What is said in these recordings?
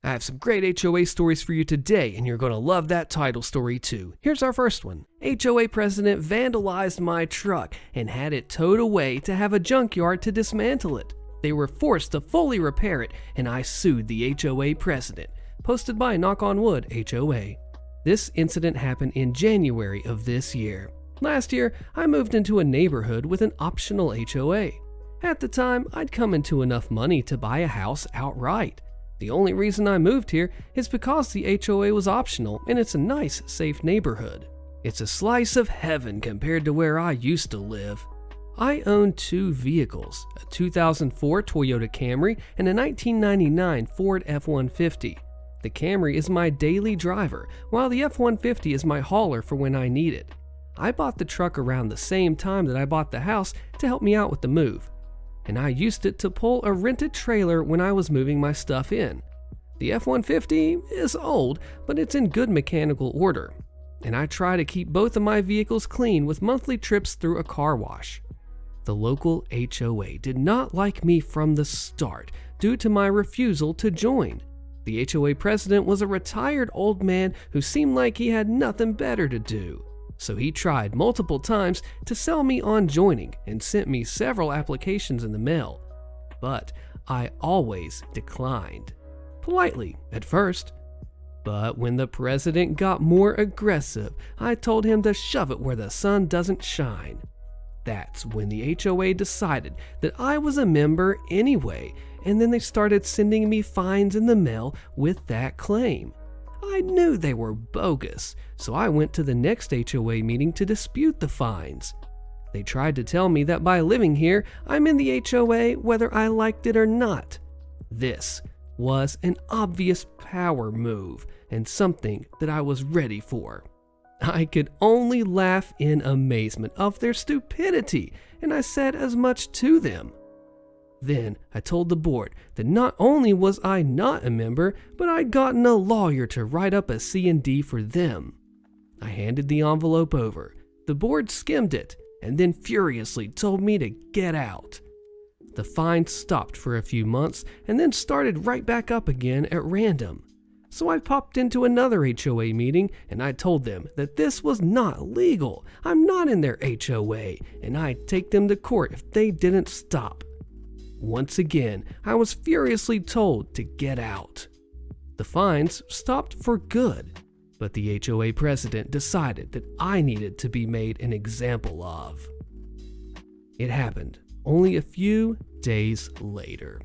I have some great HOA stories for you today, and you're going to love that title story too. Here's our first one. HOA president vandalized my truck and had it towed away to have a junkyard to dismantle it. They were forced to fully repair it, and I sued the HOA president. Posted by Knock on Wood HOA. This incident happened in January of this year. Last year, I moved into a neighborhood with an optional HOA. At the time, I'd come into enough money to buy a house outright. The only reason I moved here is because the HOA was optional and it's a nice, safe neighborhood. It's a slice of heaven compared to where I used to live. I own two vehicles, a 2004 Toyota Camry and a 1999 Ford F-150. The Camry is my daily driver, while the F-150 is my hauler for when I need it. I bought the truck around the same time that I bought the house to help me out with the move, and I used it to pull a rented trailer when I was moving my stuff in. The F-150 is old, but it's in good mechanical order, and I try to keep both of my vehicles clean with monthly trips through a car wash. The local HOA did not like me from the start due to my refusal to join. The HOA president was a retired old man who seemed like he had nothing better to do. So he tried multiple times to sell me on joining and sent me several applications in the mail. But I always declined. Politely at first. But when the president got more aggressive, I told him to shove it where the sun doesn't shine. That's when the HOA decided that I was a member anyway, and then they started sending me fines in the mail with that claim. I knew they were bogus, so I went to the next HOA meeting to dispute the fines. They tried to tell me that by living here, I'm in the HOA whether I liked it or not. This was an obvious power move and something that I was ready for. I could only laugh in amazement of their stupidity, and I said as much to them. Then I told the board that not only was I not a member, but I'd gotten a lawyer to write up a C&D for them. I handed the envelope over. The board skimmed it and then furiously told me to get out. The fine stopped for a few months and then started right back up again at random. So I popped into another HOA meeting and I told them that this was not legal. I'm not in their HOA and I'd take them to court if they didn't stop. Once again, I was furiously told to get out. The fines stopped for good, but the HOA president decided that I needed to be made an example of. It happened only a few days later.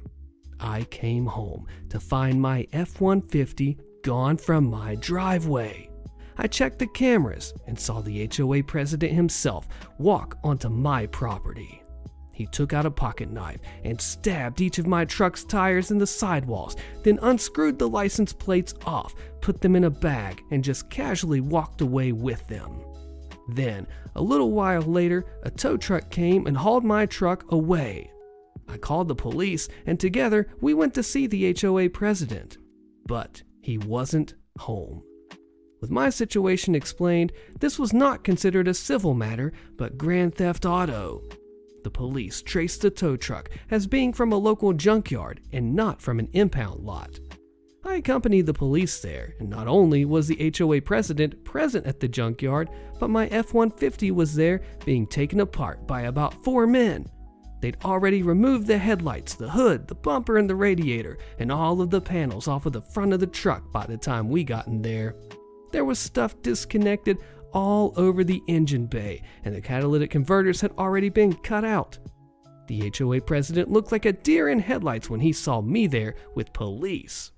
I came home to find my F-150 gone from my driveway. I checked the cameras and saw the HOA president himself walk onto my property. He took out a pocket knife and stabbed each of my truck's tires in the sidewalls, then unscrewed the license plates off, put them in a bag, and just casually walked away with them. Then, a little while later, a tow truck came and hauled my truck away. I called the police, and together we went to see the HOA president. But he wasn't home. With my situation explained, this was not considered a civil matter, but grand theft auto. The police traced the tow truck as being from a local junkyard and not from an impound lot. I accompanied the police there, and not only was the HOA president present at the junkyard, but my F-150 was there being taken apart by about 4 men. They'd already removed the headlights, the hood, the bumper, and the radiator, and all of the panels off of the front of the truck by the time we got in there. There was stuff disconnected all over the engine bay, and the catalytic converters had already been cut out. The HOA president looked like a deer in headlights when he saw me there with police.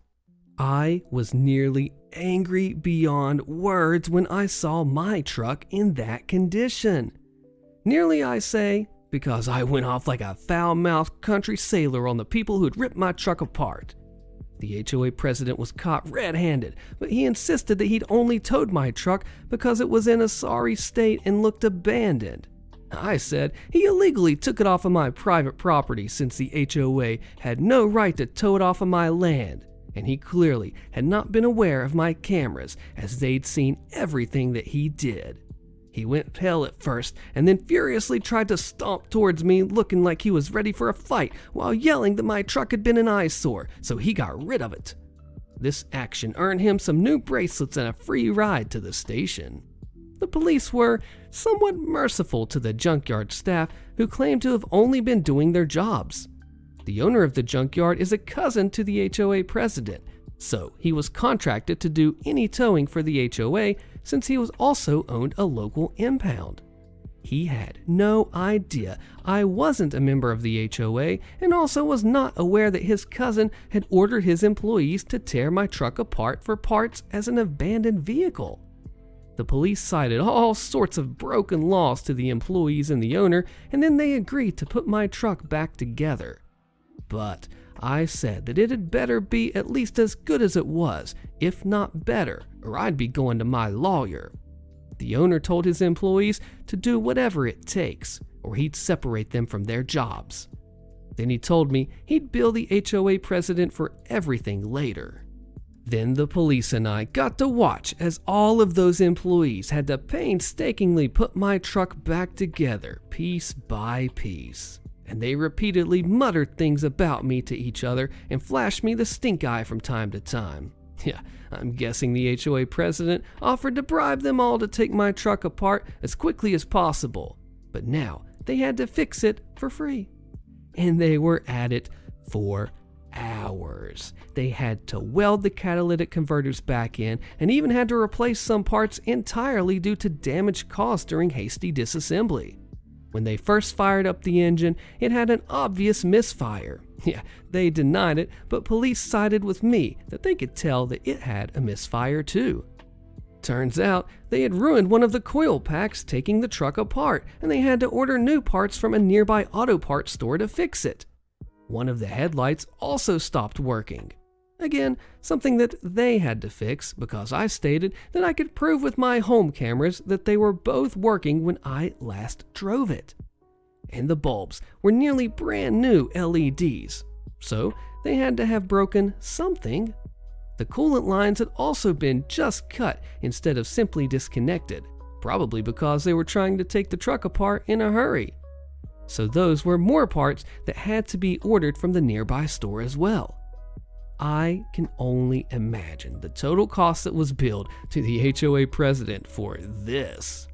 I was nearly angry beyond words when I saw my truck in that condition. Nearly, I say, because I went off like a foul-mouthed country sailor on the people who'd ripped my truck apart. The HOA president was caught red-handed, but he insisted that he'd only towed my truck because it was in a sorry state and looked abandoned. I said he illegally took it off of my private property since the HOA had no right to tow it off of my land, and he clearly had not been aware of my cameras as they'd seen everything that he did. He went pale at first and then furiously tried to stomp towards me, looking like he was ready for a fight while yelling that my truck had been an eyesore, so he got rid of it. This action earned him some new bracelets and a free ride to the station. The police were somewhat merciful to the junkyard staff, who claimed to have only been doing their jobs. The owner of the junkyard is a cousin to the HOA president, so he was contracted to do any towing for the HOA since he was also owned a local impound. He had no idea I wasn't a member of the HOA and also was not aware that his cousin had ordered his employees to tear my truck apart for parts as an abandoned vehicle. The police cited all sorts of broken laws to the employees and the owner, and then they agreed to put my truck back together. But I said that it had better be at least as good as it was, if not better, or I'd be going to my lawyer. The owner told his employees to do whatever it takes, or he'd separate them from their jobs. Then he told me he'd bill the HOA president for everything later. Then the police and I got to watch as all of those employees had to painstakingly put my truck back together, piece by piece. And they repeatedly muttered things about me to each other and flashed me the stink eye from time to time. Yeah, I'm guessing the HOA president offered to bribe them all to take my truck apart as quickly as possible, but now they had to fix it for free. And they were at it for hours. They had to weld the catalytic converters back in and even had to replace some parts entirely due to damage caused during hasty disassembly. When they first fired up the engine, it had an obvious misfire. Yeah, they denied it, but police sided with me that they could tell that it had a misfire too. Turns out they had ruined one of the coil packs taking the truck apart, and they had to order new parts from a nearby auto parts store to fix it. One of the headlights also stopped working. Again, something that they had to fix because I stated that I could prove with my home cameras that they were both working when I last drove it. And the bulbs were nearly brand new LEDs, so they had to have broken something. The coolant lines had also been just cut instead of simply disconnected, probably because they were trying to take the truck apart in a hurry. So those were more parts that had to be ordered from the nearby store as well. I can only imagine the total cost that was billed to the HOA president for this.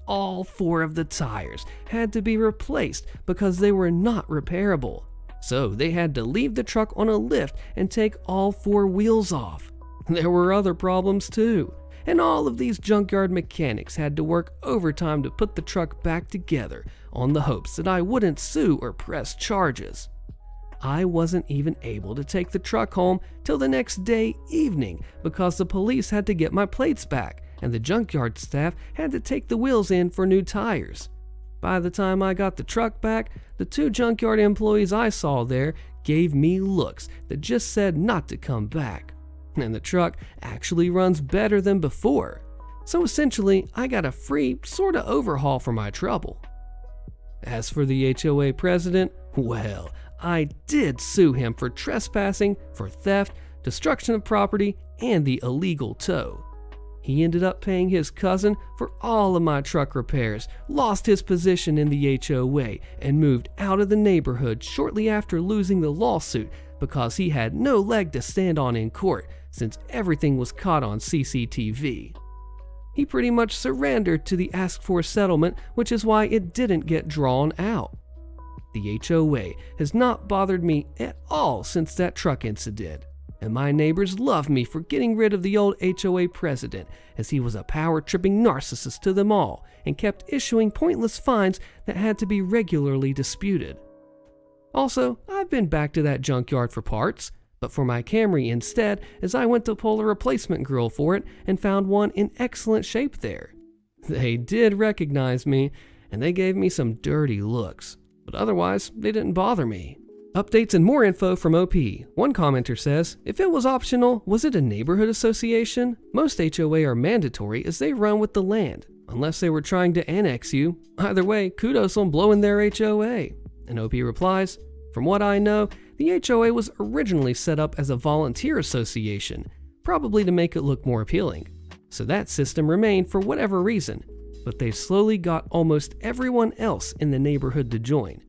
All 4 of the tires had to be replaced because they were not repairable. So they had to leave the truck on a lift and take all 4 wheels off. There were other problems too, and all of these junkyard mechanics had to work overtime to put the truck back together on the hopes that I wouldn't sue or press charges. I wasn't even able to take the truck home till the next day evening because the police had to get my plates back and the junkyard staff had to take the wheels in for new tires. By the time I got the truck back, the 2 junkyard employees I saw there gave me looks that just said not to come back. And the truck actually runs better than before. So essentially, I got a free sort of overhaul for my trouble. As for the HOA president, well, I did sue him for trespassing, for theft, destruction of property, and the illegal tow. He ended up paying his cousin for all of my truck repairs, lost his position in the HOA, and moved out of the neighborhood shortly after losing the lawsuit because he had no leg to stand on in court since everything was caught on CCTV. He pretty much surrendered to the asked-for settlement, which is why it didn't get drawn out. The HOA has not bothered me at all since that truck incident, and my neighbors love me for getting rid of the old HOA president, as he was a power-tripping narcissist to them all and kept issuing pointless fines that had to be regularly disputed. Also, I've been back to that junkyard for parts, but for my Camry instead, as I went to pull a replacement grill for it and found one in excellent shape there. They did recognize me, and they gave me some dirty looks, but otherwise, they didn't bother me. Updates and more info from OP. One commenter says, if it was optional, was it a neighborhood association? Most HOA are mandatory as they run with the land, unless they were trying to annex you. Either way, kudos on blowing their HOA. And OP replies, from what I know, the HOA was originally set up as a volunteer association, probably to make it look more appealing. So that system remained for whatever reason, but they slowly got almost everyone else in the neighborhood to join.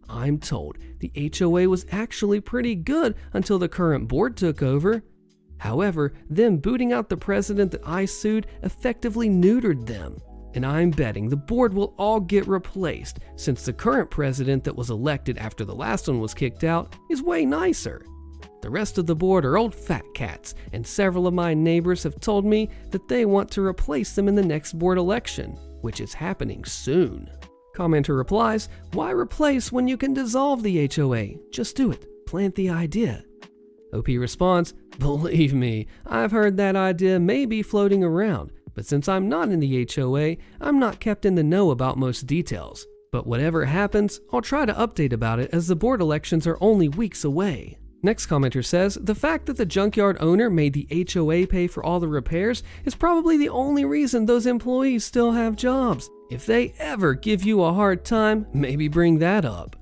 I'm told the HOA was actually pretty good until the current board took over, However, them booting out the president that I sued effectively neutered them. And I'm betting the board will all get replaced, since the current president that was elected after the last one was kicked out is way nicer. The rest of the board are old fat cats, and several of my neighbors have told me that they want to replace them in the next board election, which is happening soon. Commenter replies, "Why replace when you can dissolve the HOA? Just do it. Plant the idea." OP responds, "Believe me, I've heard that idea may be floating around, but since I'm not in the HOA, I'm not kept in the know about most details. But whatever happens, I'll try to update about it as the board elections are only weeks away." Next commenter says, "The fact that the junkyard owner made the HOA pay for all the repairs is probably the only reason those employees still have jobs. If they ever give you a hard time, maybe bring that up."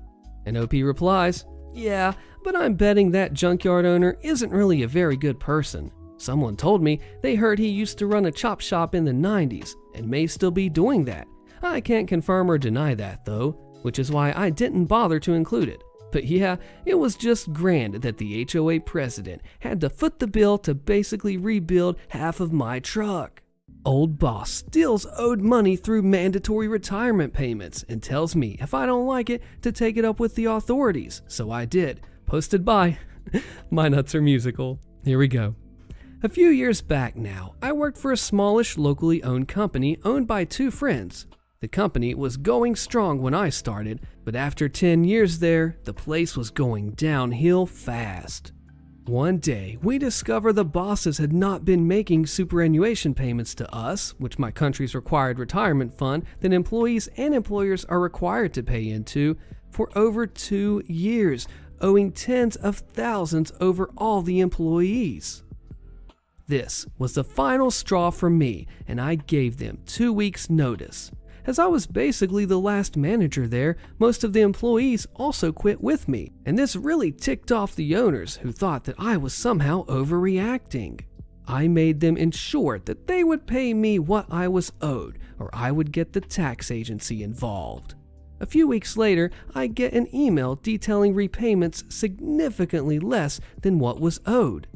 And OP replies, "Yeah, but I'm betting that junkyard owner isn't really a very good person. Someone told me they heard he used to run a chop shop in the 90s and may still be doing that. I can't confirm or deny that though, which is why I didn't bother to include it. But yeah, it was just grand that the HOA president had to foot the bill to basically rebuild half of my truck. Old boss steals owed money through mandatory retirement payments and tells me if I don't like it to take it up with the authorities, so I did. Posted by My Nuts Are Musical. Here we go. A few years back now, I worked for a smallish locally owned company owned by two friends. The company was going strong when I started, but after 10 years there, the place was going downhill fast. One day, we discovered the bosses had not been making superannuation payments to us, which my country's required retirement fund that employees and employers are required to pay into, for over 2 years, owing tens of thousands over all the employees. This was the final straw for me, and I gave them 2 weeks' notice. As I was basically the last manager there, most of the employees also quit with me, and this really ticked off the owners who thought that I was somehow overreacting. I made them ensure that they would pay me what I was owed, or I would get the tax agency involved. A few weeks later, I get an email detailing repayments significantly less than what was owed.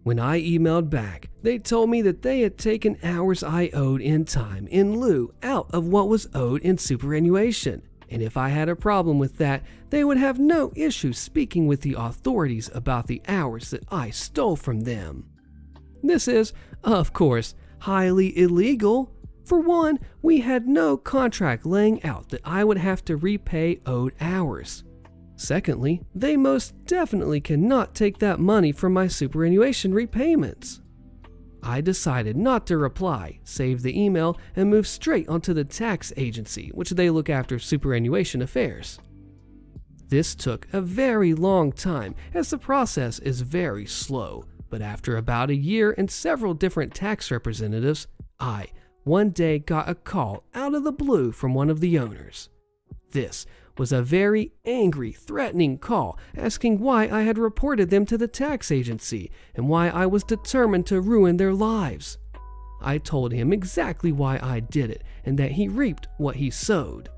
When I emailed back, they told me that they had taken hours I owed in time in lieu out of what was owed in superannuation, and if I had a problem with that, they would have no issue speaking with the authorities about the hours that I stole from them. This is, of course, highly illegal. For one, we had no contract laying out that I would have to repay owed hours. Secondly, they most definitely cannot take that money from my superannuation repayments. I decided not to reply, save the email, and move straight onto the tax agency, which they look after superannuation affairs. This took a very long time, as the process is very slow, but after about a year and several different tax representatives, I one day got a call out of the blue from one of the owners. This was a very angry, threatening call asking why I had reported them to the tax agency and why I was determined to ruin their lives. I told him exactly why I did it and that he reaped what he sowed.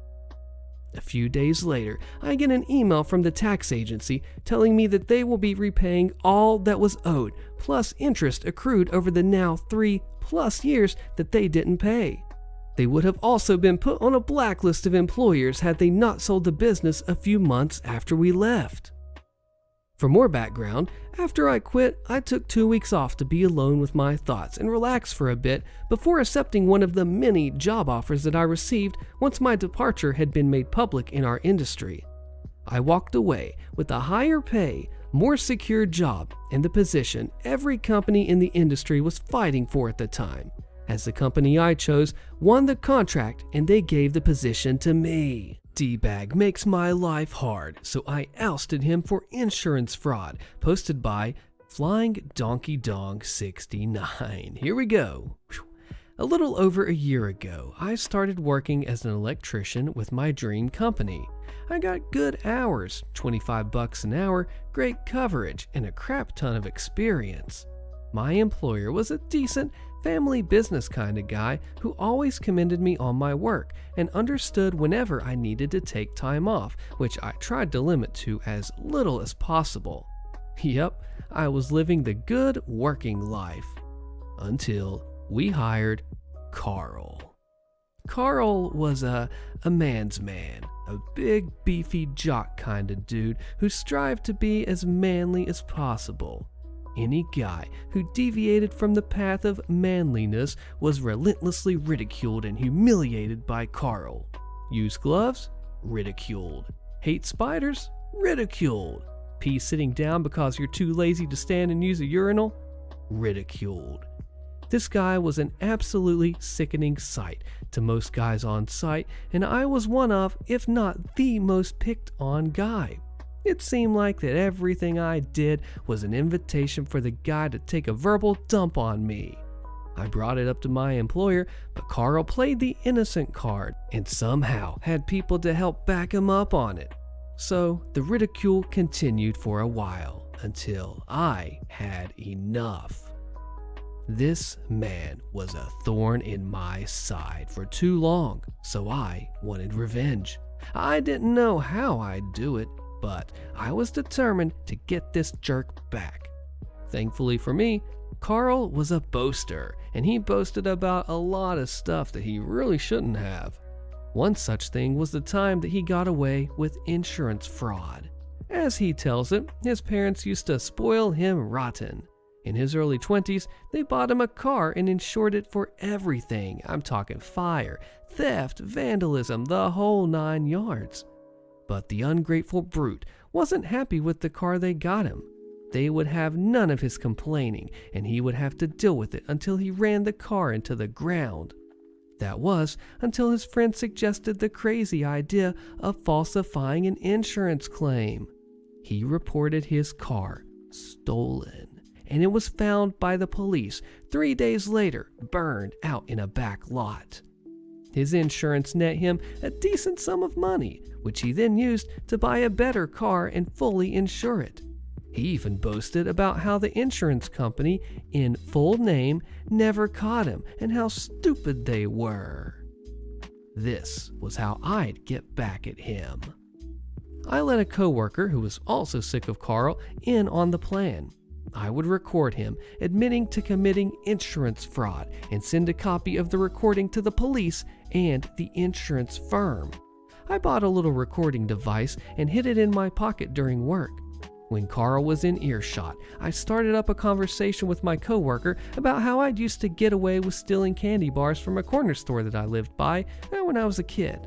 A few days later, I get an email from the tax agency telling me that they will be repaying all that was owed, plus interest accrued over the now 3+ years that they didn't pay. They would have also been put on a blacklist of employers had they not sold the business a few months after we left. For more background, after I quit, I took 2 weeks off to be alone with my thoughts and relax for a bit before accepting one of the many job offers that I received once my departure had been made public in our industry. I walked away with a higher pay, more secure job, and the position every company in the industry was fighting for at the time, as the company I chose won the contract and they gave the position to me. D-Bag makes my life hard, so I ousted him for insurance fraud. Posted by Flying Donkey Dong 69. Here we go. A little over a year ago, I started working as an electrician with my dream company. I got good hours, $25 an hour, great coverage, and a crap ton of experience. My employer was a decent, family business kind of guy who always commended me on my work and understood whenever I needed to take time off, which I tried to limit to as little as possible. Yep, I was living the good working life. Until we hired Carl. Carl was a man's man, a big, beefy jock kind of dude who strived to be as manly as possible. Any guy who deviated from the path of manliness was relentlessly ridiculed and humiliated by Carl. Use gloves? Ridiculed. Hate spiders? Ridiculed. Pee sitting down because you're too lazy to stand and use a urinal? Ridiculed. This guy was an absolutely sickening sight to most guys on site, and I was one of, if not the most picked on guy. It seemed like that everything I did was an invitation for the guy to take a verbal dump on me. I brought it up to my employer, but Carl played the innocent card and somehow had people to help back him up on it. So the ridicule continued for a while until I had enough. This man was a thorn in my side for too long, so I wanted revenge. I didn't know how I'd do it, but I was determined to get this jerk back. Thankfully for me, Carl was a boaster, and he boasted about a lot of stuff that he really shouldn't have. One such thing was the time that he got away with insurance fraud. As he tells it, his parents used to spoil him rotten. In his early 20s, they bought him a car and insured it for everything. I'm talking fire, theft, vandalism, the whole 9 yards. But the ungrateful brute wasn't happy with the car they got him. They would have none of his complaining, and he would have to deal with it until he ran the car into the ground. That was until his friend suggested the crazy idea of falsifying an insurance claim. He reported his car stolen, and it was found by the police 3 days later, burned out in a back lot. His insurance net him a decent sum of money, which he then used to buy a better car and fully insure it. He even boasted about how the insurance company, in full name, never caught him and how stupid they were. This was how I'd get back at him. I let a coworker who was also sick of Carl in on the plan. I would record him admitting to committing insurance fraud and send a copy of the recording to the police and the insurance firm. I bought a little recording device and hid it in my pocket during work. When Carl was in earshot, I started up a conversation with my coworker about how I'd used to get away with stealing candy bars from a corner store that I lived by when I was a kid.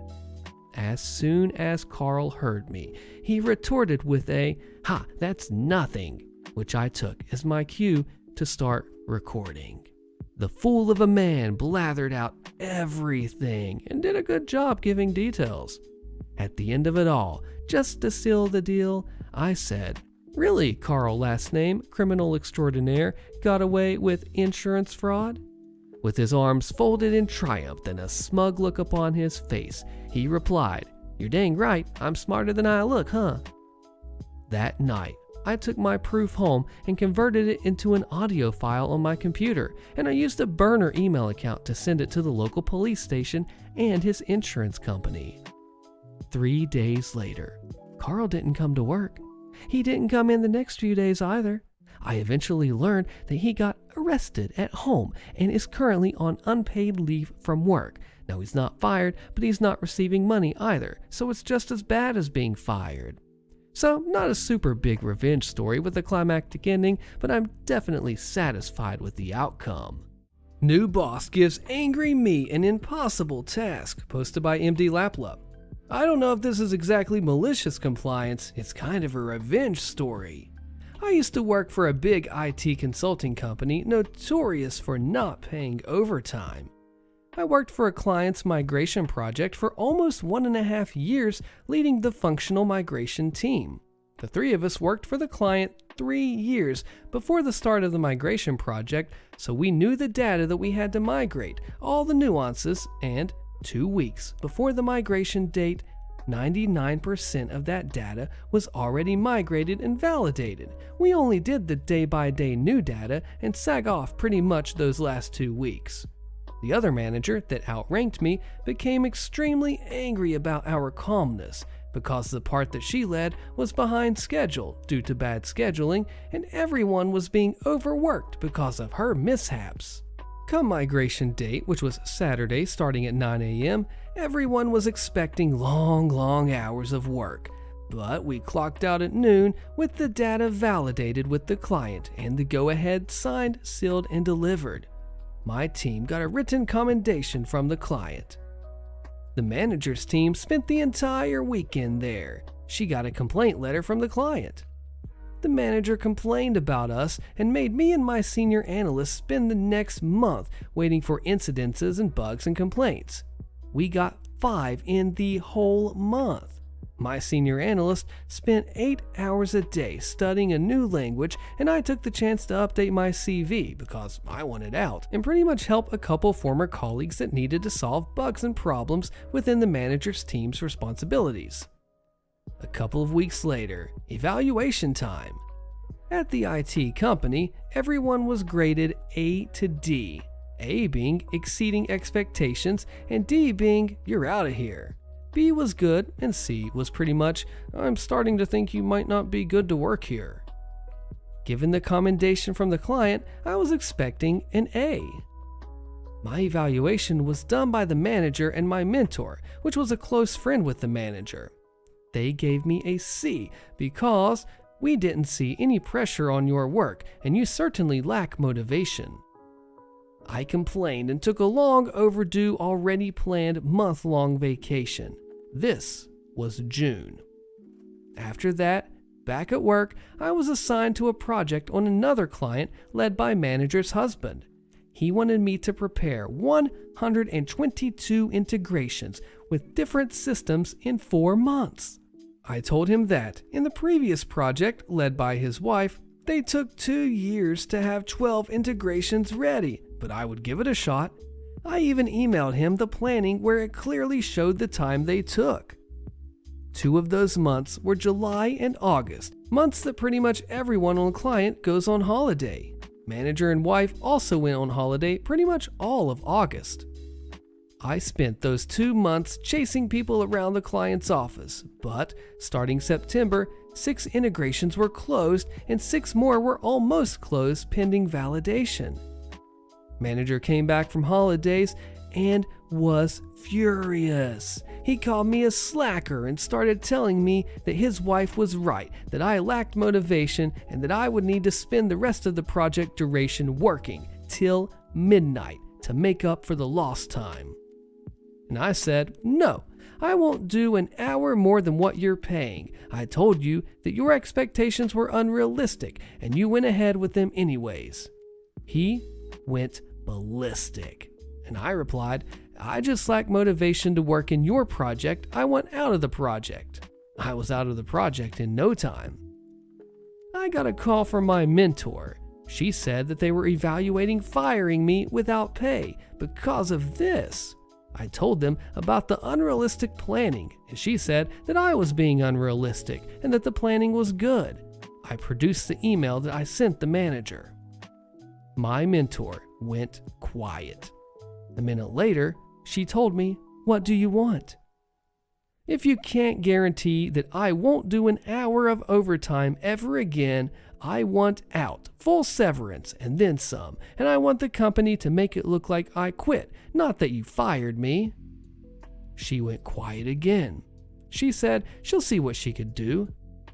As soon as Carl heard me, he retorted with a, "Ha, that's nothing," which I took as my cue to start recording. The fool of a man blathered out everything and did a good job giving details. At the end of it all, just to seal the deal, I said, "Really, Carl last name, criminal extraordinaire, got away with insurance fraud?" With his arms folded in triumph and a smug look upon his face, he replied, "You're dang right, I'm smarter than I look, huh?" That night, I took my proof home and converted it into an audio file on my computer, and I used a burner email account to send it to the local police station and his insurance company. 3 days later, Carl didn't come to work. He didn't come in the next few days either. I eventually learned that he got arrested at home and is currently on unpaid leave from work. Now he's not fired, but he's not receiving money either, so it's just as bad as being fired. So, not a super big revenge story with a climactic ending, but I'm definitely satisfied with the outcome. New boss gives angry me an impossible task, posted by MD Laplup. I don't know if this is exactly malicious compliance, it's kind of a revenge story. I used to work for a big IT consulting company notorious for not paying overtime. I worked for a client's migration project for almost 1.5 years, leading the functional migration team. The 3 of us worked for the client 3 years before the start of the migration project, so we knew the data that we had to migrate, all the nuances, and 2 weeks before the migration date, 99% of that data was already migrated and validated. We only did the day-by-day new data and sag off pretty much those last 2 weeks. The other manager that outranked me became extremely angry about our calmness, because the part that she led was behind schedule due to bad scheduling, and everyone was being overworked because of her mishaps. Come migration date, which was Saturday starting at 9 a.m., everyone was expecting long hours of work. But we clocked out at noon with the data validated with the client and the go-ahead signed, sealed, and delivered. My team got a written commendation from the client. The manager's team spent the entire weekend there. She got a complaint letter from the client. The manager complained about us and made me and my senior analyst spend the next month waiting for incidences and bugs and complaints. We got 5 in the whole month. My senior analyst spent 8 hours a day studying a new language, and I took the chance to update my CV because I wanted out and pretty much help a couple former colleagues that needed to solve bugs and problems within the manager's team's responsibilities. A couple of weeks later, evaluation time. At the IT company, everyone was graded A to D, A being exceeding expectations and D being you're out of here. B was good and C was pretty much I'm starting to think you might not be good to work here. Given the commendation from the client, I was expecting an A. My evaluation was done by the manager and my mentor, which was a close friend with the manager. They gave me a C because we didn't see any pressure on your work and you certainly lack motivation. I complained and took a long overdue, already planned month-long vacation. This was June. After that, back at work, I was assigned to a project on another client led by manager's husband. He wanted me to prepare 122 integrations with different systems in 4 months. I told him that in the previous project led by his wife, they took 2 years to have 12 integrations ready, but I would give it a shot. I even emailed him the planning where it clearly showed the time they took. 2 of those months were July and August, months that pretty much everyone on the client goes on holiday. Manager and wife also went on holiday pretty much all of August. I spent those 2 months chasing people around the client's office, but starting September, 6 integrations were closed and 6 more were almost closed pending validation. Manager came back from holidays and was furious. He called me a slacker and started telling me that his wife was right, that I lacked motivation, and that I would need to spend the rest of the project duration working till midnight to make up for the lost time. And I said, no, I won't do an hour more than what you're paying. I told you that your expectations were unrealistic, and you went ahead with them anyways. He went ballistic. And I replied, I just lack motivation to work in your project. I want out of the project. I was out of the project in no time. I got a call from my mentor. She said that they were evaluating firing me without pay because of this. I told them about the unrealistic planning, and she said that I was being unrealistic and that the planning was good. I produced the email that I sent the manager. My mentor went quiet. A minute later, she told me, what do you want? If you can't guarantee that I won't do an hour of overtime ever again, I want out, full severance, and then some, and I want the company to make it look like I quit, not that you fired me. She went quiet again. She said she'll see what she could do.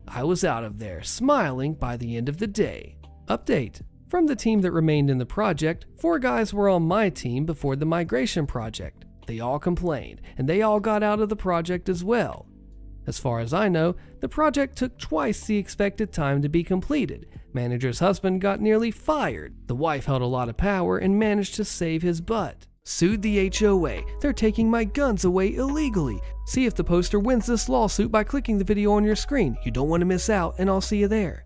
I was out of there, smiling by the end of the day. Update. From the team that remained in the project, 4 guys were on my team before the migration project. They all complained, and they all got out of the project as well. As far as I know, the project took twice the expected time to be completed. Manager's husband got nearly fired. The wife held a lot of power and managed to save his butt. Sued the HOA. They're taking my guns away illegally. See if the poster wins this lawsuit by clicking the video on your screen. You don't want to miss out, and I'll see you there.